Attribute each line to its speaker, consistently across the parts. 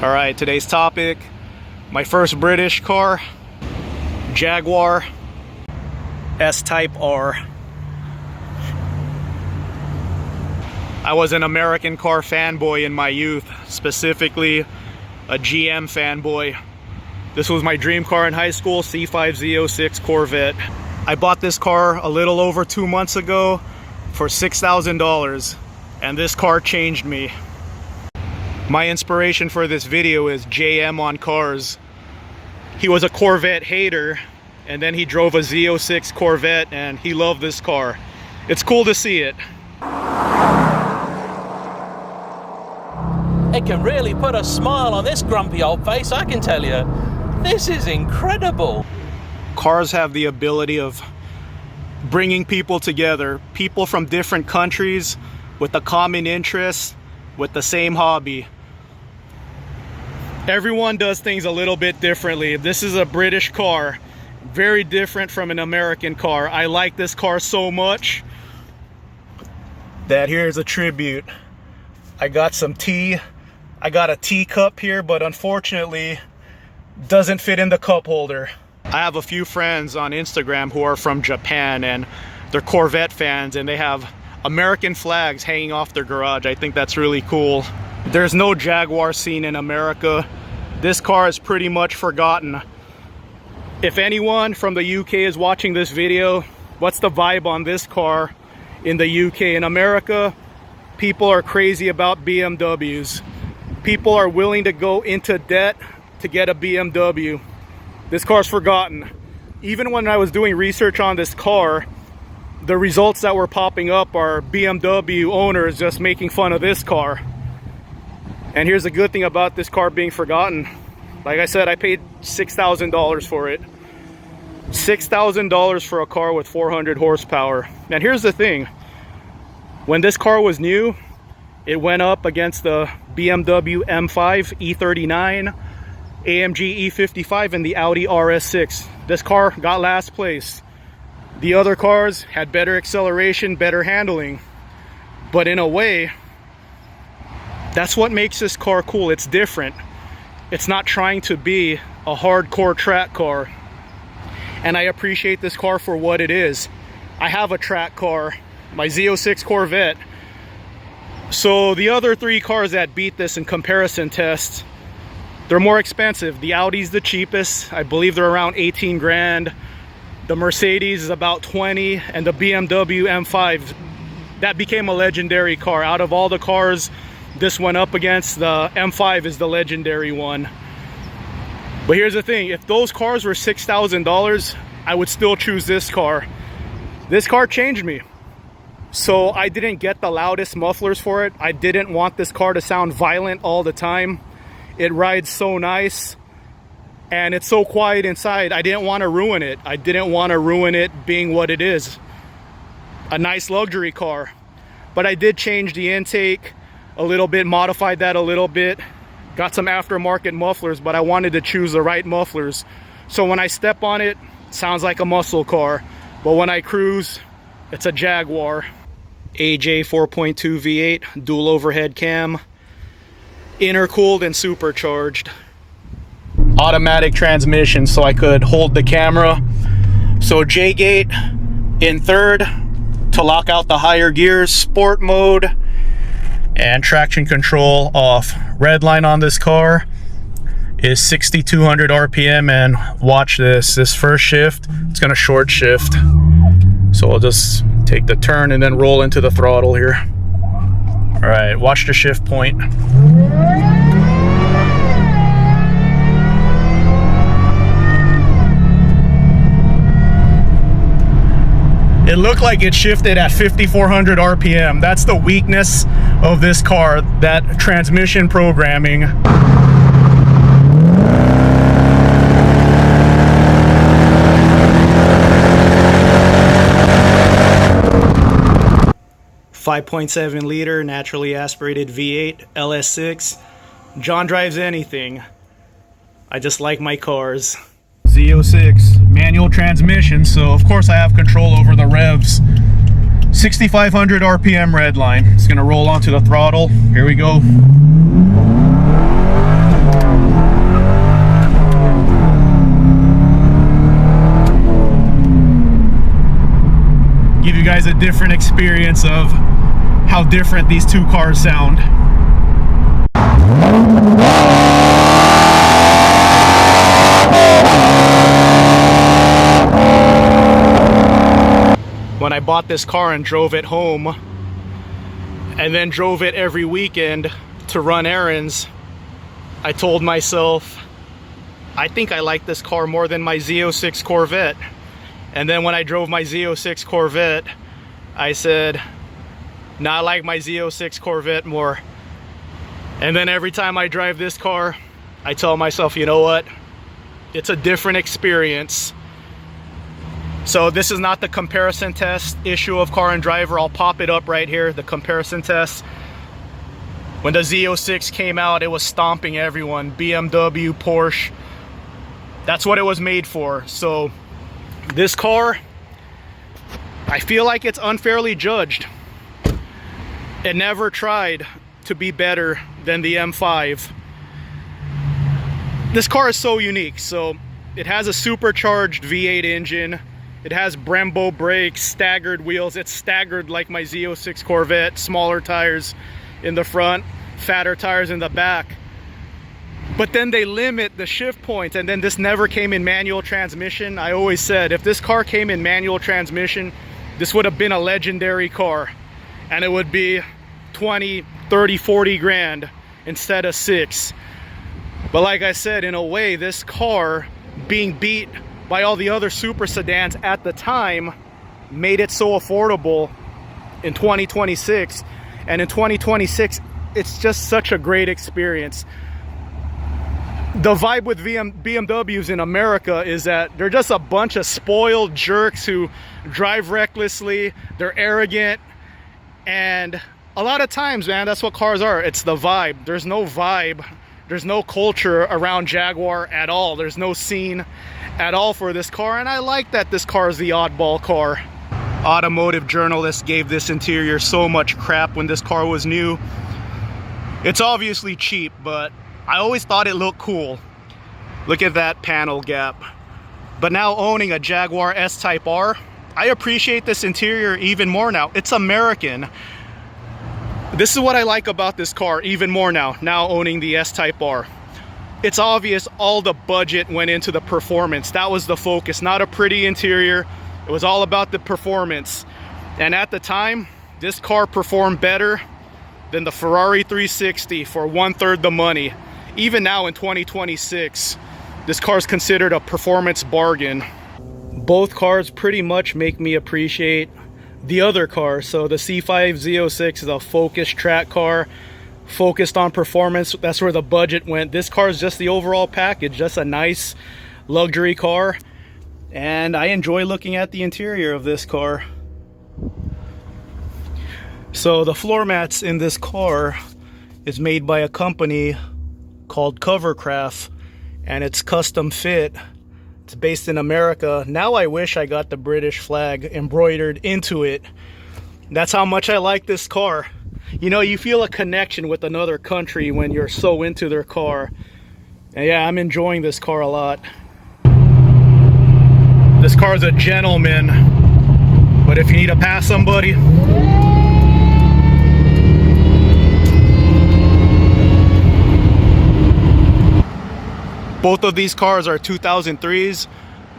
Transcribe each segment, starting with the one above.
Speaker 1: All right, today's topic, my first British car, Jaguar S-Type R. I was an American car fanboy in my youth, specifically a GM fanboy. This was my dream car in high school, C5 Z06 Corvette. I bought this car a little over 2 months ago for $6,000, and this car changed me. My inspiration for this video is JM on cars. He was a Corvette hater, and then he drove a Z06 Corvette, and he loved this car. It's cool to see it.
Speaker 2: It can really put a smile on this grumpy old face, I can tell you. This is incredible.
Speaker 1: Cars have the ability of bringing people together, people from different countries with a common interest, with the same hobby. Everyone does things a little bit differently. This is a British car, very different from an American car. I like this car so much that here's a tribute. I got some tea. I got a teacup here, but unfortunately doesn't fit in the cup holder. I have a few friends on Instagram who are from Japan, and they're Corvette fans, and they have American flags hanging off their garage. I think that's really cool. There's no Jaguar scene in America. This car is pretty much forgotten. If anyone from the UK is watching this video, what's the vibe on this car in the UK? In America, people are crazy about BMWs. People are willing to go into debt to get a BMW. This car's forgotten. Even when I was doing research on this car, the results that were popping up are BMW owners just making fun of this car. And here's the good thing about this car being forgotten. Like I said, I paid $6,000 for it. $6,000 for a car with 400 horsepower. And here's the thing. When this car was new, it went up against the BMW M5 E39, AMG E55, and the Audi RS6. This car got last place. The other cars had better acceleration, better handling. But in a way, that's what makes this car cool. It's different. It's not trying to be a hardcore track car. And I appreciate this car for what it is. I have a track car, my Z06 Corvette. So the other three cars that beat this in comparison tests, they're more expensive. The Audi's the cheapest. I believe they're around 18 grand. The Mercedes is about 20, and the BMW M5, that became a legendary car. Out of all the cars this went up against, the M5 is the legendary one. But here's the thing, if those cars were $6,000, I would still choose this car. This car changed me. So I didn't get the loudest mufflers for it. I didn't want this car to sound violent all the time. It rides so nice, and it's so quiet inside. I didn't want to ruin it. I didn't want to ruin it being what it is, a nice luxury car. But I did change the intake a little bit, modified that a little bit, got some aftermarket mufflers, but I wanted to choose the right mufflers. So when I step on it, it sounds like a muscle car, but when I cruise, it's a Jaguar. AJ 4.2 V8, dual overhead cam, intercooled and supercharged. Automatic transmission, so I could hold the camera. So J-gate in third to lock out the higher gears, sport mode, and traction control off. Red line on this car is 6,200 RPM, and watch this first shift, it's gonna short shift. So I'll just take the turn and then roll into the throttle here. All right, watch the shift point. It looked like it shifted at 5,400 RPM. That's the weakness of this car, that transmission programming. .7 liter naturally aspirated V8 LS6. John drives anything. I just like my cars. Z06 manual transmission, so of course I have control over the revs. 6,500 RPM red line. It's gonna roll onto the throttle. Here we go. guys a different experience of how different these two cars sound. When I bought this car and drove it home, and then drove it every weekend to run errands, I told myself, I think I like this car more than my Z06 Corvette. And then when I drove my Z06 Corvette, I said, no, I like my Z06 Corvette more. And then every time I drive this car, I tell myself, you know what? It's a different experience. So this is not the comparison test issue of Car and Driver. I'll pop it up right here, the comparison test. When the Z06 came out, it was stomping everyone. BMW, Porsche. That's what it was made for. So this car, I feel like it's unfairly judged. It never tried to be better than the M5. This car is so unique. So it has a supercharged V8 engine. It has Brembo brakes, staggered wheels. It's staggered like my Z06 Corvette. Smaller tires in the front, fatter tires in the back. But then they limit the shift points, and then this never came in manual transmission. I always said, if this car came in manual transmission, this would have been a legendary car. And it would be 20, 30, 40 grand instead of 6. But like I said, in a way, this car being beat by all the other super sedans at the time made it so affordable in 2026. And in 2026, it's just such a great experience. The vibe with BMWs in America is that they're just a bunch of spoiled jerks who drive recklessly, they're arrogant, and a lot of times, man, that's what cars are. It's the vibe. There's no vibe, there's no culture around Jaguar at all. There's no scene at all for this car, and I like that this car is the oddball car. Automotive journalists gave this interior so much crap when this car was new. It's obviously cheap, but I always thought it looked cool. Look at that panel gap. But now owning a Jaguar S-Type R, I appreciate this interior even more now. It's American. This is what I like about this car even more now owning the S-Type R. It's obvious all the budget went into the performance. That was the focus, not a pretty interior. It was all about the performance. And at the time, this car performed better than the Ferrari 360 for 1/3 the money. Even now in 2026, this car is considered a performance bargain. Both cars pretty much make me appreciate the other car. So the C5 Z06 is a focused track car, focused on performance. That's where the budget went. This car is just the overall package, just a nice luxury car. And I enjoy looking at the interior of this car. So the floor mats in this car is made by a company called Covercraft, and it's custom fit. It's based in America. Now I wish I got the British flag embroidered into it. That's how much I like this car. You know, you feel a connection with another country when you're so into their car. And yeah, I'm enjoying this car a lot. This car is a gentleman, but if you need to pass somebody, both of these cars are 2003s.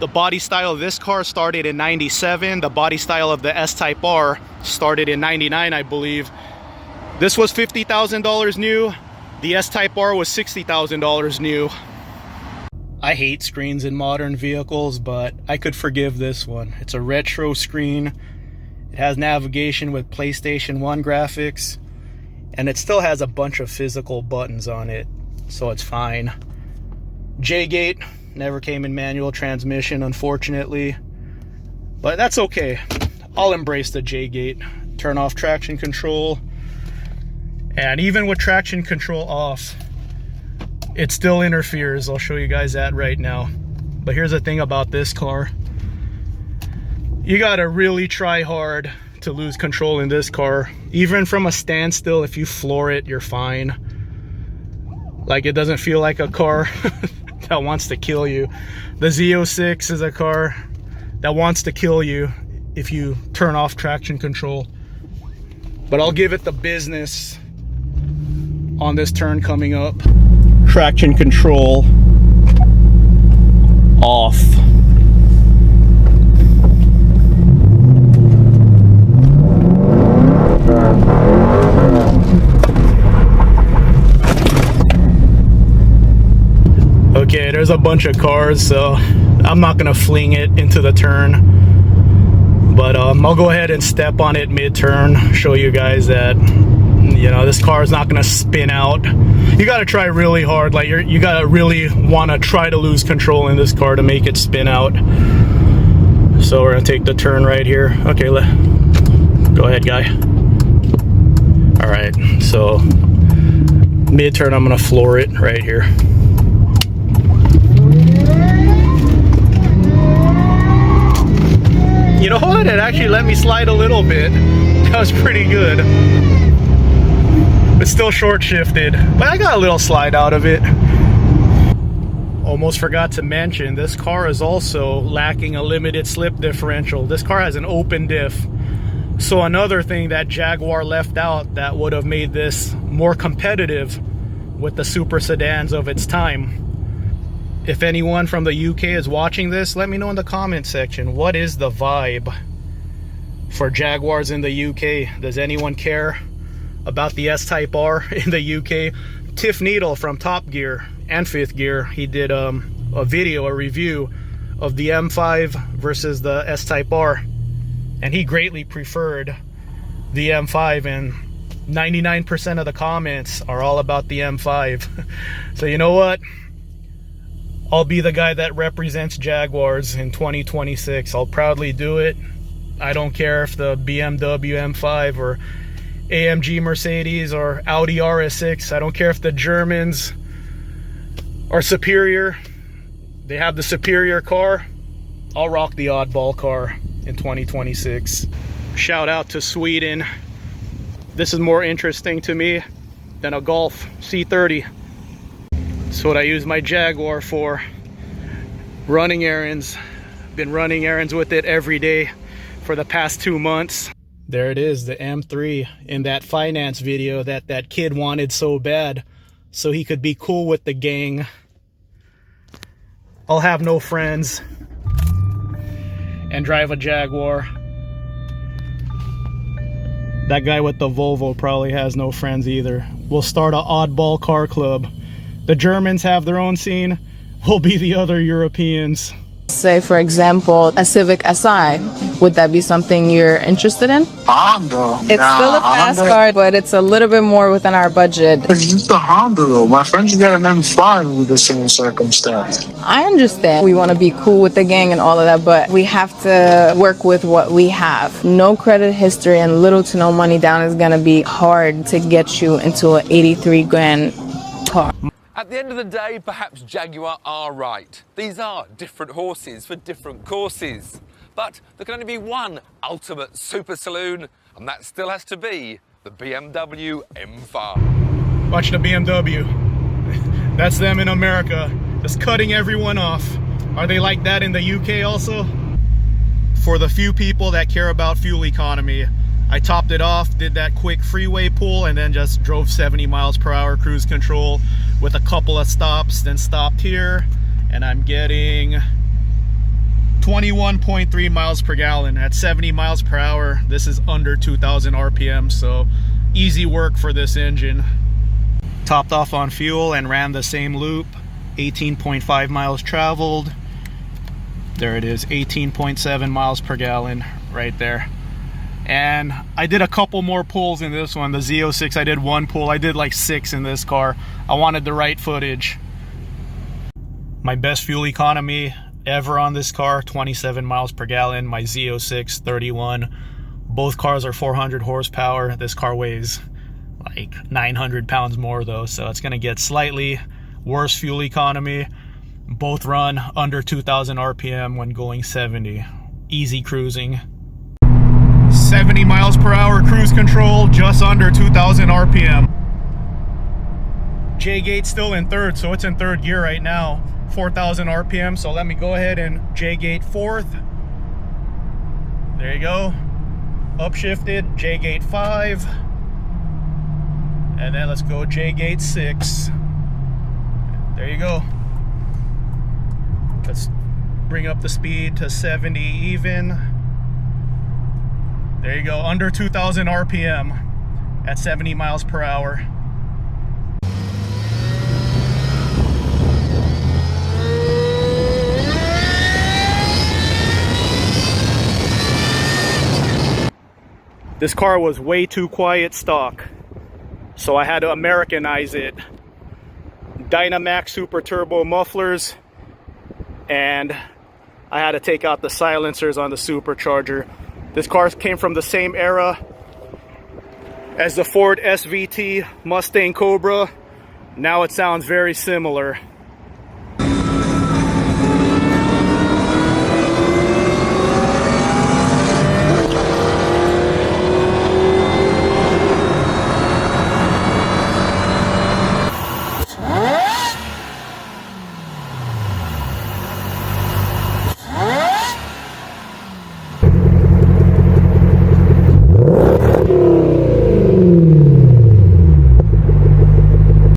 Speaker 1: The body style of this car started in 97. The body style of the S-Type R started in 99, I believe. This was $50,000 new. The S-Type R was $60,000 new. I hate screens in modern vehicles, but I could forgive this one. It's a retro screen. It has navigation with PlayStation 1 graphics, and it still has a bunch of physical buttons on it, so it's fine. J-Gate never came in manual transmission, unfortunately, but that's okay. I'll embrace the J-Gate. Turn off traction control, and even with traction control off, it still interferes. I'll show you guys that right now. But here's the thing about this car. You gotta really try hard to lose control in this car. Even from a standstill, if you floor it, you're fine. Like, it doesn't feel like a car that wants to kill you. The Z06 is a car that wants to kill you. if you turn off traction control. But I'll give it the business on this turn coming up. Traction control off. Okay, there's a bunch of cars, so I'm not gonna fling it into the turn, but I'll go ahead and step on it mid-turn, show you guys that, you know, this car is not gonna spin out. You gotta try really hard, like you gotta really wanna try to lose control in this car to make it spin out. So we're gonna take the turn right here. Okay, go ahead, guy. All right, so mid-turn, I'm gonna floor it right here. You know what? It actually let me slide a little bit. That was pretty good. It's still short shifted, but I got a little slide out of it. Almost forgot to mention, this car is also lacking a limited slip differential. This car has an open diff. So another thing that Jaguar left out that would have made this more competitive with the super sedans of its time. If anyone from the UK is watching this, let me know in the comment section. What is the vibe for Jaguars in the UK? Does anyone care about the S-Type R in the UK? Tiff Needle from Top Gear and Fifth Gear, he did a review of the M5 versus the S-Type R, and he greatly preferred the M5, and 99% of the comments are all about the M5. So you know what? I'll be the guy that represents Jaguars in 2026. I'll proudly do it. I don't care if the BMW M5 or AMG Mercedes or Audi RS6. I don't care if the Germans are superior. They have the superior car. I'll rock the oddball car in 2026. Shout out to Sweden. This is more interesting to me than a Golf C30. That's what I use my Jaguar for. Running errands. Been running errands with it every day for the past 2 months. There it is, the M3 in that finance video that kid wanted so bad so he could be cool with the gang. I'll have no friends and drive a Jaguar. That guy with the Volvo probably has no friends either. We'll start an oddball car club. The Germans have their own scene. We'll be the other Europeans.
Speaker 3: Say, for example, a Civic Si. Would that be something you're interested in?
Speaker 4: Honda.
Speaker 3: It's still a fast car, but it's a little bit more within our budget.
Speaker 4: It's the Honda though. My friends got an M5 with the same circumstance.
Speaker 3: I understand. We want to be cool with the gang and all of that, but we have to work with what we have. No credit history and little to no money down is going to be hard to get you into an 83 grand car.
Speaker 5: At the end of the day, perhaps Jaguar are right. These are different horses for different courses. But there can only be one ultimate super saloon, and that still has to be the BMW M5.
Speaker 1: Watch the BMW. That's them in America, just cutting everyone off. Are they like that in the UK also? For the few people that care about fuel economy, I topped it off, did that quick freeway pull, and then just drove 70 miles per hour cruise control with a couple of stops, then stopped here, and I'm getting 21.3 miles per gallon at 70 miles per hour. This is under 2,000 RPM, so easy work for this engine. Topped off on fuel and ran the same loop, 18.5 miles traveled. There it is, 18.7 miles per gallon right there. And I did a couple more pulls in this one. The Z06, I did one pull. I did like 6 in this car. I wanted the right footage. My best fuel economy ever on this car, 27 miles per gallon. My Z06, 31. Both cars are 400 horsepower. This car weighs like 900 pounds more though, so it's gonna get slightly worse fuel economy. Both run under 2,000 RPM when going 70. Easy cruising. 70 miles per hour cruise control, just under 2,000 RPM. J-Gate's still in third, so it's in third gear right now, 4,000 RPM. So let me go ahead and J-Gate fourth. There you go. Upshifted, J-gate 5. And then let's go J-gate 6. There you go. Let's bring up the speed to 70 even. There you go, under 2,000 RPM at 70 miles per hour. This car was way too quiet stock, so I had to Americanize it. Dynamax Super Turbo mufflers, and I had to take out the silencers on the supercharger. This car came from the same era as the Ford SVT Mustang Cobra. Now it sounds very similar.